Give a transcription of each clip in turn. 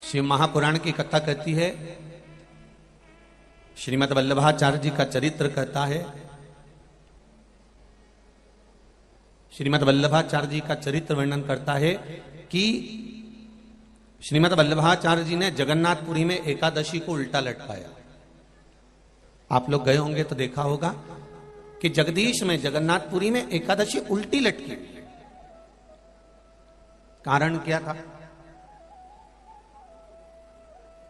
शिव महापुराण की कथा कहती है, श्रीमद् वल्लभाचार्य जी का चरित्र कहता है। श्रीमद् वल्लभाचार्य जी का चरित्र वर्णन करता है कि श्रीमद् वल्लभाचार्य जी ने जगन्नाथपुरी में एकादशी को उल्टा लटकाया। आप लोग गए होंगे तो देखा होगा कि जगदीश में जगन्नाथपुरी में एकादशी उल्टी लटकी। कारण क्या था?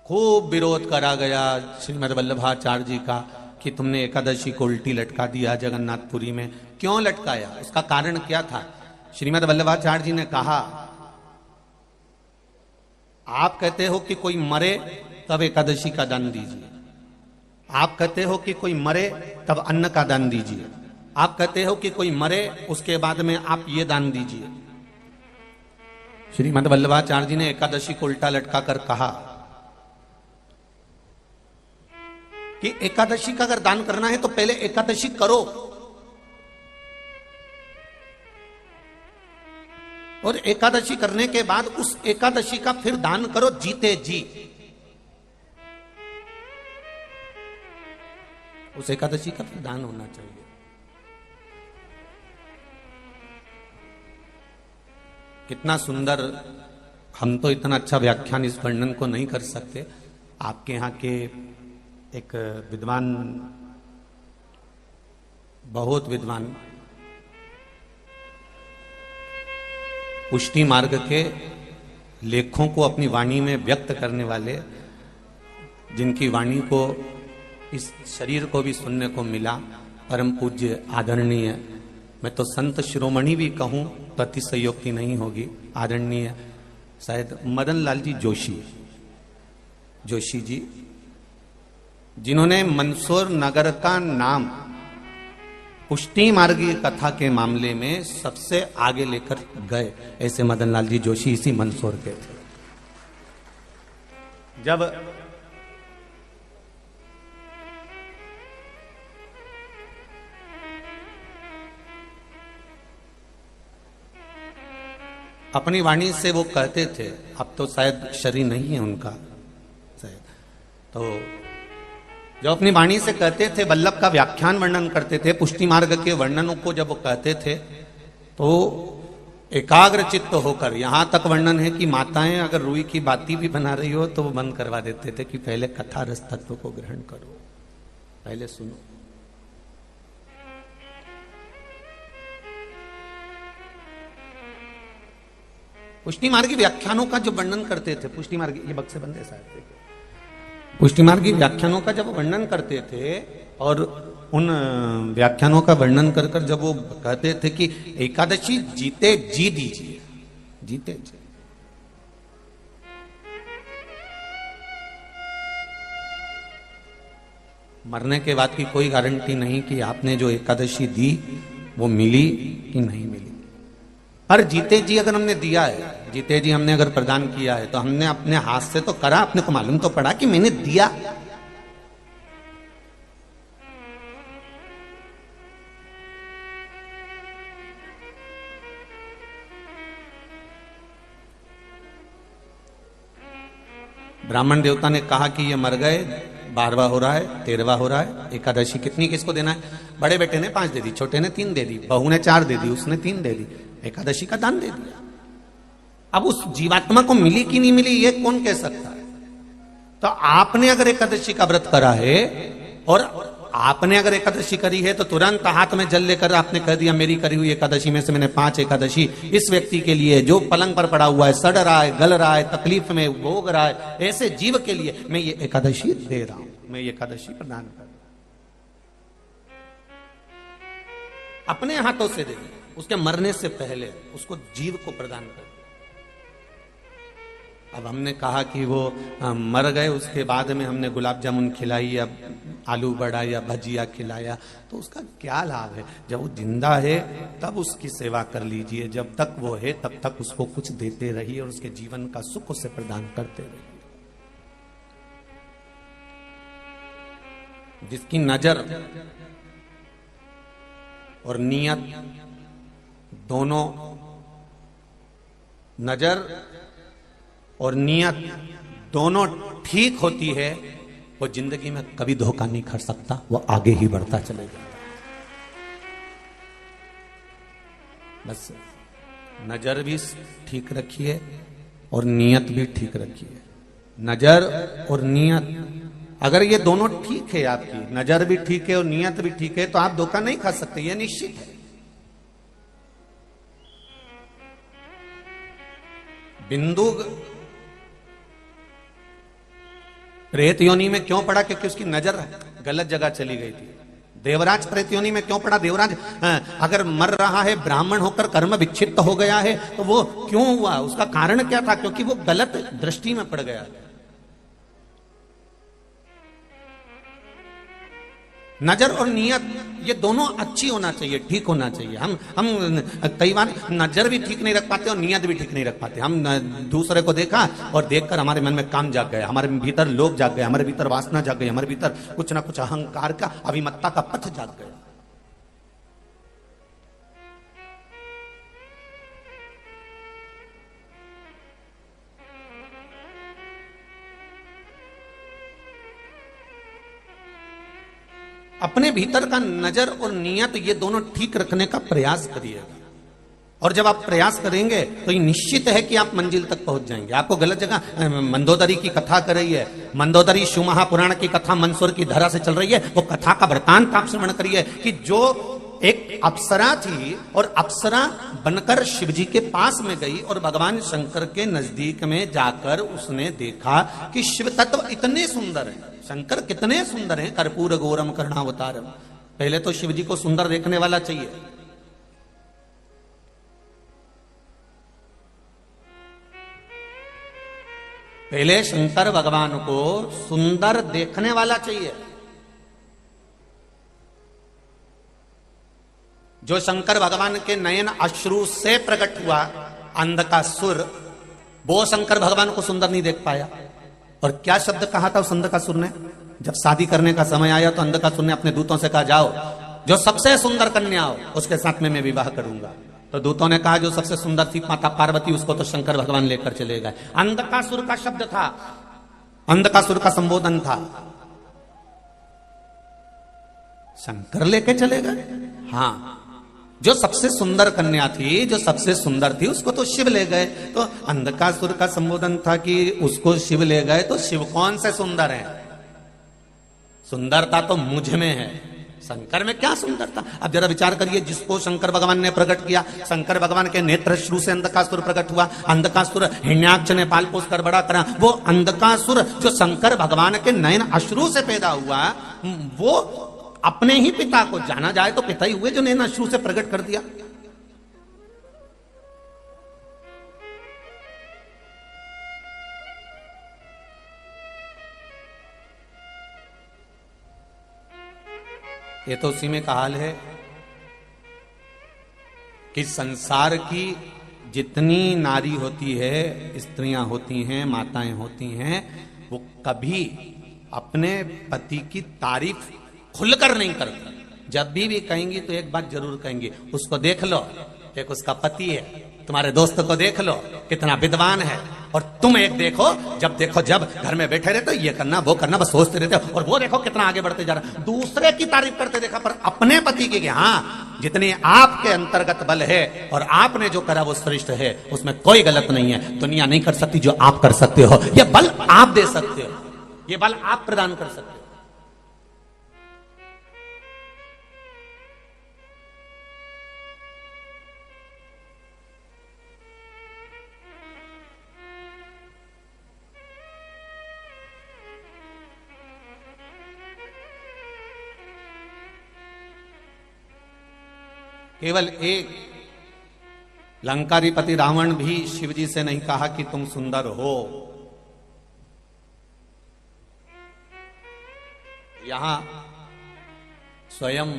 खूब विरोध करा गया श्रीमद् वल्लभाचार्य जी का कि तुमने एकादशी को उल्टी लटका दिया जगन्नाथपुरी में। क्यों लटकाया? उसका कारण क्या था? श्रीमद् वल्लभाचार्य जी ने कहा, आप कहते हो कि कोई मरे तब एकादशी का दान दीजिए, आप कहते हो कि कोई मरे तब अन्न का दान दीजिए, आप कहते हो कि कोई मरे उसके बाद में आप ये दान दीजिए। श्रीमद् वल्लभाचार्य जी ने एकादशी को उल्टा लटका कर कहा कि एकादशी का अगर दान करना है तो पहले एकादशी करो, और एकादशी करने के बाद उस एकादशी का फिर दान करो जीते जी। उस एकादशी का फिर दान होना चाहिए। कितना सुंदर! हम तो इतना अच्छा व्याख्यान इस वर्णन को नहीं कर सकते। आपके यहां के एक विद्वान, बहुत विद्वान, पुष्टि मार्ग के लेखों को अपनी वाणी में व्यक्त करने वाले, जिनकी वाणी को इस शरीर को भी सुनने को मिला, परम पूज्य आदरणीय, मैं तो संत शिरोमणि भी कहूं तो अतिशयोक्ति नहीं होगी, आदरणीय शायद मदन लाल जी जोशी जी, जिन्होंने मंदसौर नगर का नाम पुष्टि मार्गी कथा के मामले में सबसे आगे लेकर गए, ऐसे मदन लाल जी जोशी इसी मंदसौर के थे। जब अपनी वाणी से वो कहते थे, अब तो शायद शरीर नहीं है उनका शायद, तो जब अपनी वाणी से कहते थे, वल्लभ का व्याख्यान वर्णन करते थे, पुष्टि मार्ग के वर्णनों को जब वो कहते थे तो एकाग्र चित्त होकर, यहां तक वर्णन है कि माताएं अगर रुई की बाती भी बना रही हो तो वो बंद करवा देते थे कि पहले कथा रस तत्व को ग्रहण करो, पहले सुनो। पुष्टि मार्गी व्याख्यानों का जो वर्णन करते थे, पुष्टि मार्गी, ये बक्से बंदे साहब, पुष्टि मार्गी व्याख्यानों का जब वर्णन करते थे और उन व्याख्यानों का वर्णन कर कर जब वो कहते थे कि एकादशी जीते जी दीजिए, जीते जी, मरने के बाद की कोई गारंटी नहीं कि आपने जो एकादशी दी वो मिली कि नहीं मिली। पर जीते जी अगर हमने दिया है, जीते जी हमने अगर प्रदान किया है, तो हमने अपने हाथ से तो करा, अपने को मालूम तो पड़ा कि मैंने दिया। ब्राह्मण देवता ने कहा कि ये मर गए, 12वां हो रहा है, 13वां हो रहा है, एकादशी कितनी किसको देना है? बड़े बेटे ने 5 दे दी, छोटे ने 3 दे दी, बहू ने 4 दे दी, उसने 3 दे दी, एकादशी का दान दे दिया। अब उस जीवात्मा को मिली कि नहीं मिली ये कौन कह सकता है? तो आपने अगर एकादशी का व्रत करा है और आपने अगर एकादशी करी है तो तुरंत हाथ में जल लेकर आपने कह दिया, मेरी करी हुई एकादशी में से मैंने 5 एकादशी इस व्यक्ति के लिए जो पलंग पर पड़ा हुआ है, सड़ रहा है, गल रहा है, तकलीफ में भोग रहा है, ऐसे जीव के लिए मैं ये एकादशी दे रहा हूं, मैं ये एकादशी प्रदान कर रहा हूं। अपने हाथों से दे, उसके मरने से पहले उसको जीव को प्रदान कर। अब हमने कहा कि वो मर गए, उसके बाद में हमने गुलाब जामुन खिलाई या आलू बड़ा या भजिया खिलाया, तो उसका क्या लाभ है? जब वो जिंदा है तब उसकी सेवा कर लीजिए, जब तक वो है तब तक उसको कुछ देते रहिए और उसके जीवन का सुख उसे प्रदान करते रहिए। जिसकी नजर और नियत दोनों, नजर और नियत दोनों ठीक होती है, वो जिंदगी में कभी धोखा नहीं खा सकता, वो आगे ही बढ़ता चले जाता। बस नजर भी ठीक रखिए और नियत भी ठीक रखिए। नजर और नियत, अगर ये दोनों ठीक है, आपकी नजर भी ठीक है और नियत भी ठीक है, तो आप धोखा नहीं खा सकते, ये निश्चित है। बिंदु प्रेत योनि में क्यों पड़ा? क्योंकि उसकी नजर गलत जगह चली गई थी। देवराज प्रेत योनि में क्यों पड़ा? देवराज अगर मर रहा है, ब्राह्मण होकर कर्म विच्छिन्न हो गया है, तो वो क्यों हुआ? उसका कारण क्या था? क्योंकि वो गलत दृष्टि में पड़ गया। नजर और नियत ये दोनों अच्छी होना चाहिए, ठीक होना चाहिए। हम कई बार नजर भी ठीक नहीं रख पाते और नियत भी ठीक नहीं रख पाते। हम दूसरे को देखा और देखकर हमारे मन में काम जाग गया, हमारे भीतर लोभ जाग गए, हमारे भीतर वासना जाग गई, हमारे भीतर कुछ ना कुछ अहंकार का, अभिमत्ता का पथ जाग गया। अपने भीतर का नजर और नियत ये दोनों ठीक रखने का प्रयास करिएगा, और जब आप प्रयास करेंगे तो ये निश्चित है कि आप मंजिल तक पहुंच जाएंगे। आपको गलत जगह, मंदोदरी की कथा कर रही है, मंदोदरी शिव महापुराण की कथा मंदसौर की धरा से चल रही है, वो कथा का वृतांत आप श्रवण करिए कि जो एक अप्सरा थी और अप्सरा बनकर शिवजी के पास में गई और भगवान शंकर के नजदीक में जाकर उसने देखा कि शिव तत्व इतने सुंदर हैं, शंकर कितने सुंदर हैं, कर्पूर गौरम करुणावतारम। पहले तो शिवजी को सुंदर देखने वाला चाहिए। पहले शंकर भगवान को सुंदर देखने वाला चाहिए। जो शंकर भगवान के नयन अश्रु से प्रकट हुआ अंधकासुर, वो शंकर भगवान को सुंदर नहीं देख पाया। और क्या शब्द कहा था उस अंधकासुर ने? जब शादी करने का समय आया तो अंधकासुर ने अपने दूतों से कहा, जाओ जो सबसे सुंदर कन्या हो उसके साथ में मैं विवाह करूंगा। तो दूतों ने कहा जो सबसे सुंदर थी माता पार्वती, उसको तो शंकर भगवान लेकर चले गए। अंधकासुर का शब्द था, अंधकासुर का संबोधन था, शंकर लेके चले गए। हाँ, जो सबसे सुंदर कन्या थी, जो सबसे सुंदर थी, उसको तो शिव ले गए। तो अंधकासुर का संबोधन था कि उसको शिव ले गए, तो शिव कौन से सुंदर है? सुंदरता तो मुझ में है, शंकर में क्या सुंदरता? अब जरा विचार करिए, जिसको शंकर भगवान ने प्रकट किया, शंकर भगवान के नेत्र श्रु से अंधकासुर प्रकट हुआ, अंधकासुर हिरण्याक्ष ने पाल पोस कर बड़ा करा। वो अंधकासुर जो शंकर भगवान के नयन अश्रु से पैदा हुआ, वो अपने ही पिता को, जाना जाए तो पिता ही हुए जो नयन अश्रु से प्रकट कर दिया। ये तो उसी में का हाल है कि संसार की जितनी नारी होती है, स्त्रियां होती हैं, माताएं होती हैं, वो कभी अपने पति की तारीफ खुलकर नहीं करती। जब भी कहेंगी तो एक बात जरूर कहेंगी, उसको देख लो, एक उसका पति है, तुम्हारे दोस्त को देख लो कितना विद्वान है, और तुम एक देखो, जब घर में बैठे रहते हो ये करना वो करना, बस सोचते रहते हो, और वो देखो कितना आगे बढ़ते जा रहा है। दूसरे की तारीफ करते देखा, पर अपने पति की, हाँ जितने आपके अंतर्गत बल है और आपने जो करा वो श्रेष्ठ है, उसमें कोई गलत नहीं है। दुनिया नहीं कर सकती जो आप कर सकते हो, ये बल आप दे सकते हो, ये बल आप प्रदान कर सकते हो। केवल एक लंकाधिपति रावण भी शिवजी से नहीं कहा कि तुम सुंदर हो। यहां स्वयं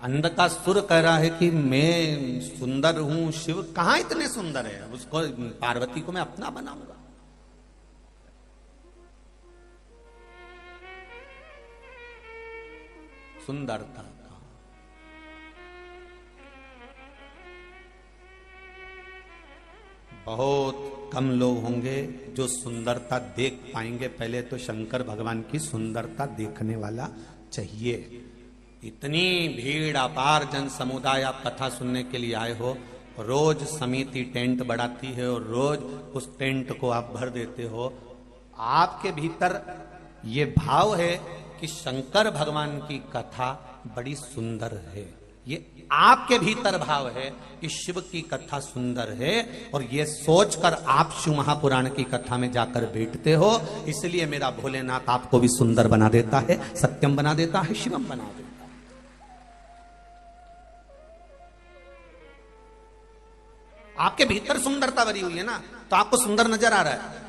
अंधकासुर कह रहा है कि मैं सुंदर हूं, शिव कहां इतने सुंदर है, उसको पार्वती को मैं अपना बनाऊंगा। सुंदरता बहुत कम लोग होंगे जो सुंदरता देख पाएंगे। पहले तो शंकर भगवान की सुंदरता देखने वाला चाहिए। इतनी भीड़, अपार जन समुदाय आप कथा सुनने के लिए आए हो, रोज समिति टेंट बढ़ाती है और रोज उस टेंट को आप भर देते हो। आपके भीतर ये भाव है कि शंकर भगवान की कथा बड़ी सुंदर है, ये आपके भीतर भाव है कि शिव की कथा सुंदर है, और ये सोचकर आप शिव महापुराण की कथा में जाकर बैठते हो। इसलिए मेरा भोलेनाथ आपको भी सुंदर बना देता है, सत्यम बना देता है, शिवम बना देता है। आपके भीतर सुंदरता भरी हुई है ना, तो आपको सुंदर नजर आ रहा है।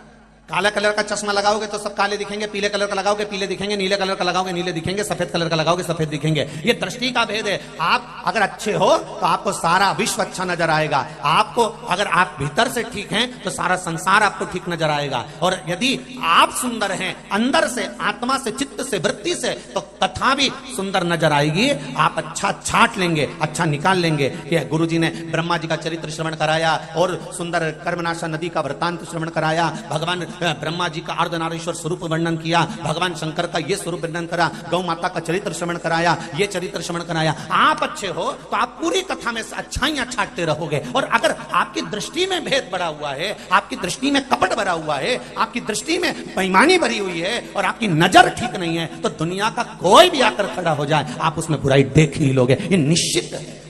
काला कलर का चश्मा लगाओगे तो सब काले दिखेंगे, पीले कलर का लगाओगे पीले दिखेंगे, नीले कलर का लगाओगे नीले दिखेंगे, सफेद कलर का लगाओगे सफेद दिखेंगे। ये दृष्टि का भेद है। आप अगर अच्छे हो तो आपको सारा विश्व अच्छा नजर आएगा। आपको अगर आप भीतर से ठीक हैं तो सारा संसार आपको ठीक नजर आएगा। और यदि आप सुंदर हैं अंदर से, आत्मा से, चित्त से, वृत्ति से, तो कथा भी सुंदर नजर आएगी। आप अच्छा छाट लेंगे, अच्छा निकाल लेंगे। कि गुरु जी ने ब्रह्मा जी का चरित्र श्रवण कराया और सुंदर कर्मनाशा नदी का वृतांत श्रवण कराया। भगवान ब्रह्मा जी का अर्धनारीश्वर स्वरूप वर्णन किया, भगवान शंकर का ये स्वरूप वर्णन करा, गौ माता का चरित्र श्रवण कराया, ये चरित्र श्रवण कराया। आप अच्छे हो तो आप पूरी कथा में अच्छाइयां छाटते रहोगे। और अगर आपकी दृष्टि में भेद बढ़ा हुआ है, आपकी दृष्टि में कपट भरा हुआ है, आपकी दृष्टि में बेईमानी भरी हुई है और आपकी नजर ठीक नहीं है, तो दुनिया का कोई भी आकर खड़ा हो जाए आप उसमें बुराई देख ही लोगे, ये निश्चित है।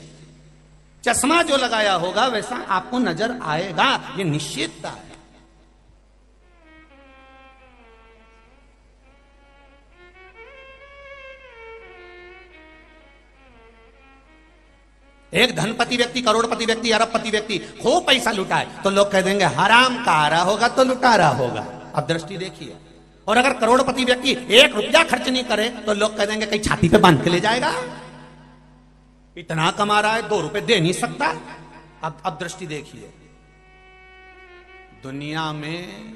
चश्मा जो लगाया होगा वैसा आपको नजर आएगा, ये निश्चितता है। एक धनपति व्यक्ति, करोड़पति व्यक्ति, अरबपति व्यक्ति खूब पैसा लुटाए तो लोग कह देंगे हराम का आ रहा होगा तो लुटा रहा होगा। अब दृष्टि देखिए। और अगर करोड़पति व्यक्ति 1 रुपया खर्च नहीं करे तो लोग कह देंगे कहीं छाती पे बांध के ले जाएगा, इतना कमा रहा है 2 रुपए दे नहीं सकता। अब दृष्टि देखिए। दुनिया में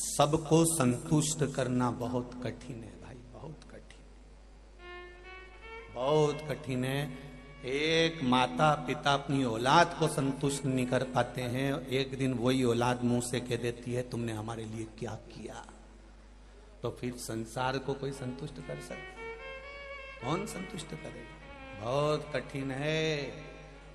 सबको संतुष्ट करना बहुत कठिन है भाई, बहुत कठिन, बहुत कठिन है। एक माता पिता अपनी औलाद को संतुष्ट नहीं कर पाते हैं, एक दिन वही औलाद मुंह से कह देती है तुमने हमारे लिए क्या किया, तो फिर संसार को कोई संतुष्ट कर सकता? कौन संतुष्ट करेगा? बहुत कठिन है।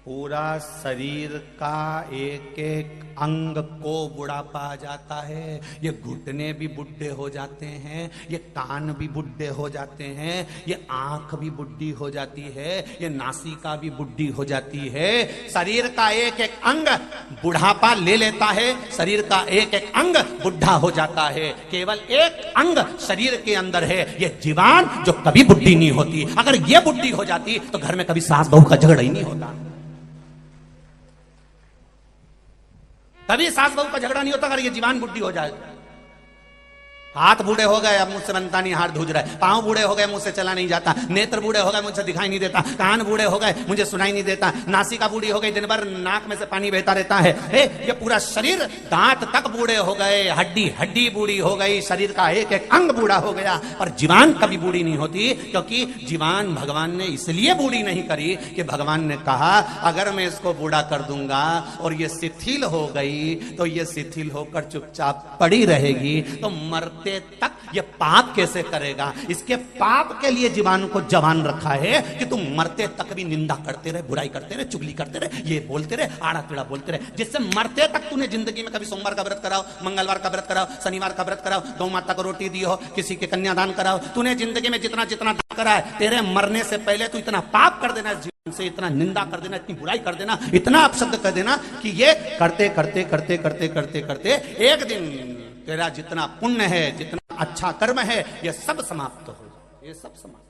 पूरा शरीर का एक एक अंग को बुढ़ापा आ जाता है। ये घुटने भी बुढ़े हो जाते हैं, ये कान भी बुढ़े हो जाते हैं, ये आंख भी बुढ़ी हो जाती है, ये नासिका भी बुढ़ी हो जाती है। शरीर का एक एक अंग बुढ़ापा ले लेता है, शरीर का एक एक अंग बुढ़ा हो जाता है। केवल एक अंग शरीर के अंदर है, ये जीवान, जो कभी बुढ़ी नहीं होती। अगर ये बुढ़ी हो जाती तो घर में कभी सास बहू का झगड़ा ही नहीं होता, तभी सास बहू का झगड़ा नहीं होता अगर ये जीवान बुढ़ी हो जाए। हाथ बूढ़े हो गए अब मुझसे बनता नहीं, हाथ धूज रहा है। पांव बूढ़े हो गए मुझसे चला नहीं जाता, नेत्र बूढ़े हो गए मुझसे दिखाई नहीं देता, कान बूढ़े हो गए मुझे सुनाई नहीं देता, नासिका बूढ़ी हो गई दिन भर नाक में से पानी बहता रहता है। ये पूरा शरीर, दांत तक बूढ़े हो गए, हड्डी हड्डी बूढ़ी हो गई, शरीर का एक एक अंग बूढ़ा हो गया, पर जीवान कभी बूढ़ी नहीं होती। क्योंकि जीवान भगवान ने इसलिए बूढ़ी नहीं करी कि भगवान ने कहा अगर मैं इसको बूढ़ा कर दूंगा और ये शिथिल हो गई तो ये शिथिल होकर चुपचाप पड़ी रहेगी, तो मरते तक ये पाप कैसे करेगा। इसके पाप के लिए जीवान को जवान रखा है कि तुम मरते तक भी निंदा करते रहे, बुराई करते रहे, चुगली करते रहे, ये बोलते रहे, आड़ा टेढ़ा बोलते रहे, जिससे मरते तक तूने जिंदगी में कभी सोमवार का व्रत कराओ, मंगलवार का व्रत कराओ, शनिवार का व्रत कराओ, गौ माता को रोटी दी हो, किसी के कन्यादान कराओ, तूने जिंदगी में जितना जितना दान करा है, तेरे मरने से पहले तू इतना पाप कर देना, जीवन से इतना निंदा कर देना, इतनी बुराई कर देना, इतना अपशब्द कर देना कि ये करते करते करते करते करते करते एक दिन तेरा जितना पुण्य है, जितना अच्छा कर्म है, ये सब समाप्त हो जाए, ये सब समाप्त।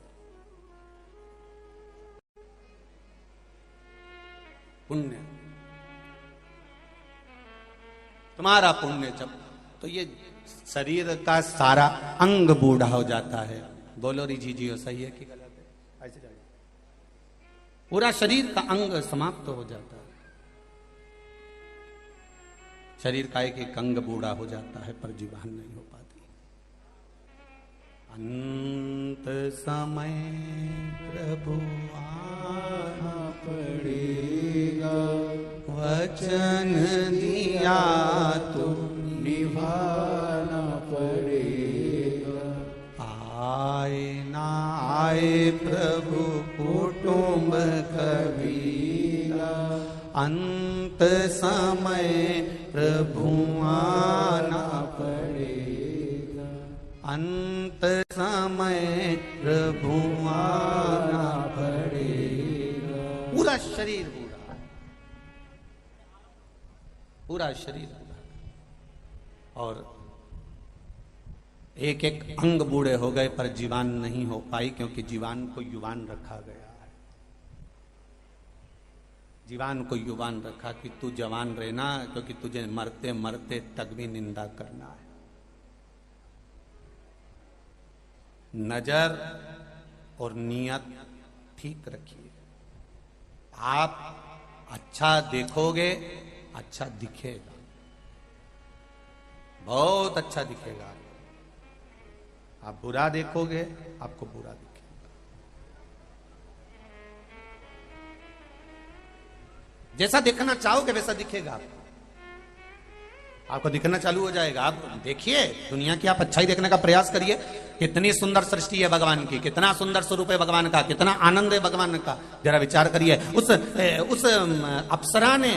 पुण्य, तुम्हारा पुण्य जब, तो ये शरीर का सारा अंग बूढ़ा हो जाता है। बोलो री जी हो, सही है कि गलत है? ऐसे जाइए, पूरा शरीर का अंग समाप्त हो जाता है, शरीर का एक एक अंग बूढ़ा हो जाता है, पर जीवान नहीं हो पाती। अंत समय प्रभु आना पड़ेगा, वचन दिया तो निभाना पड़ेगा। आए ना आए प्रभु कुटुंब कबीला, अंत समय प्रभु आना पड़ेगा, अंत समय प्रभु आना पड़ेगा। पूरा शरीर बूढ़ा, पूरा शरीर बूढ़ा, और एक एक अंग बूढ़े हो गए पर जीवान नहीं हो पाई, क्योंकि जीवान को युवान रखा गया है। जीवान को युवान रखा कि तू जवान रहना, क्योंकि तुझे मरते मरते तक भी निंदा करना है। नजर और नियत ठीक रखिए। आप अच्छा देखोगे, अच्छा दिखेगा, बहुत अच्छा दिखेगा। आप बुरा देखोगे, आपको बुरा दिखेगा। जैसा देखना चाहोगे वैसा दिखेगा आपको। आपको दिखना चालू हो जाएगा। आप देखिए दुनिया की, आप अच्छाई देखने का प्रयास करिए। कितनी सुंदर सृष्टि है भगवान की, कितना सुंदर स्वरूप है भगवान का, कितना आनंद है भगवान का। जरा विचार करिए। उस अप्सरा ने,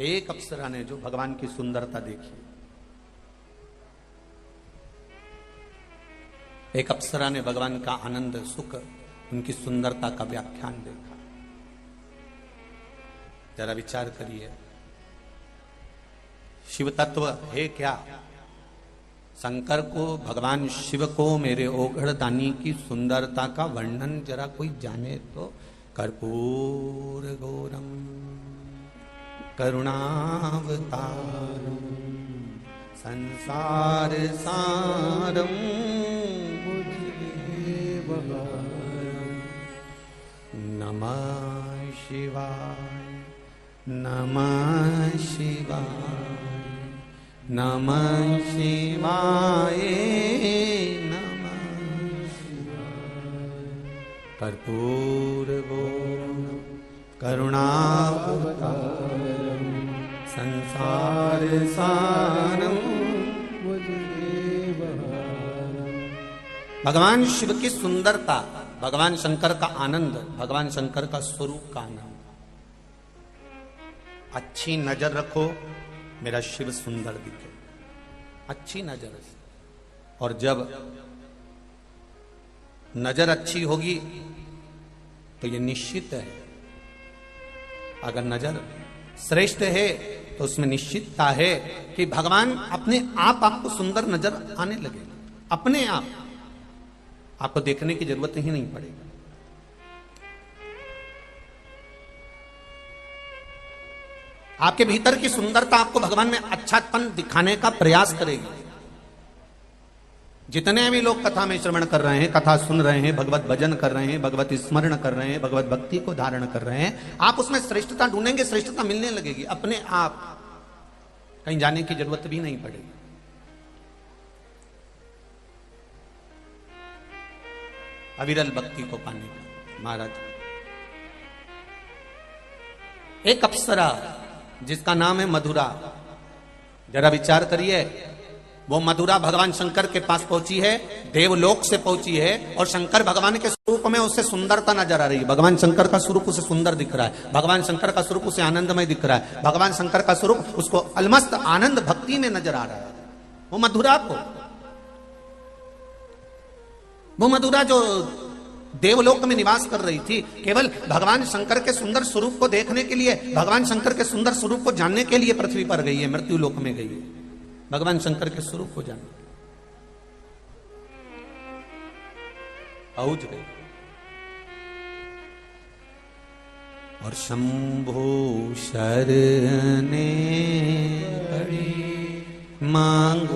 एक अप्सरा ने जो भगवान की सुंदरता देखी, एक अप्सरा ने भगवान का आनंद, सुख, उनकी सुंदरता का व्याख्यान देखा। जरा विचार करिए। शिव तत्व है क्या? शंकर को, भगवान शिव को, मेरे ओघड़ दानी की सुंदरता का वर्णन जरा कोई जाने तो। कर्पूर गौरम करुणावतारम संसार सारम नमः शिवाय, नमः शिवाय, नमः शिवाय, नमः शिवाय। कर्पूर गौरम करुणावतारम संसार सारम। भगवान शिव की सुंदरता, भगवान शंकर का आनंद, भगवान शंकर का स्वरूप का आनंद। अच्छी नजर रखो, मेरा शिव सुंदर दिखे। अच्छी नजर से, और जब नजर अच्छी होगी तो ये निश्चित है, अगर नजर श्रेष्ठ है तो उसमें निश्चितता है कि भगवान अपने आप आपको सुंदर नजर आने लगे। अपने आप आपको देखने की जरूरत ही नहीं पड़ेगी। आपके भीतर की सुंदरता आपको भगवान में अच्छापन दिखाने का प्रयास करेगी। जितने भी लोग कथा में श्रवण कर रहे हैं, कथा सुन रहे हैं, भगवत भजन कर रहे हैं, भगवत स्मरण कर रहे हैं, भगवत भक्ति को धारण कर रहे हैं, आप उसमें श्रेष्ठता ढूंढेंगे, श्रेष्ठता मिलने लगेगी अपने आप। कहीं जाने की जरूरत भी नहीं पड़ेगी। अविरल भक्ति को पाने का महाराज, एक अप्सरा जिसका नाम है मधुरा, जरा विचार करिए। वो मधुरा भगवान शंकर के पास पहुंची है, देवलोक से पहुंची है, और शंकर भगवान के स्वरूप में उससे सुंदरता नजर आ रही है। भगवान शंकर का स्वरूप उसे सुंदर दिख रहा है, भगवान शंकर का स्वरूप उसे आनंदमय दिख रहा है, भगवान शंकर का स्वरूप उसको अलमस्त आनंद भक्ति में नजर आ रहा है। वो मधुरा को, वो मधुरा जो देवलोक में निवास कर रही थी, केवल भगवान शंकर के सुंदर स्वरूप को देखने के लिए, भगवान शंकर के सुंदर स्वरूप को जानने के लिए पृथ्वी पर गई है, मृत्यु लोक में गई है, भगवान शंकर के स्वरूप को जानने पहुंच गई। और शंभो शरणे पड़ी मांग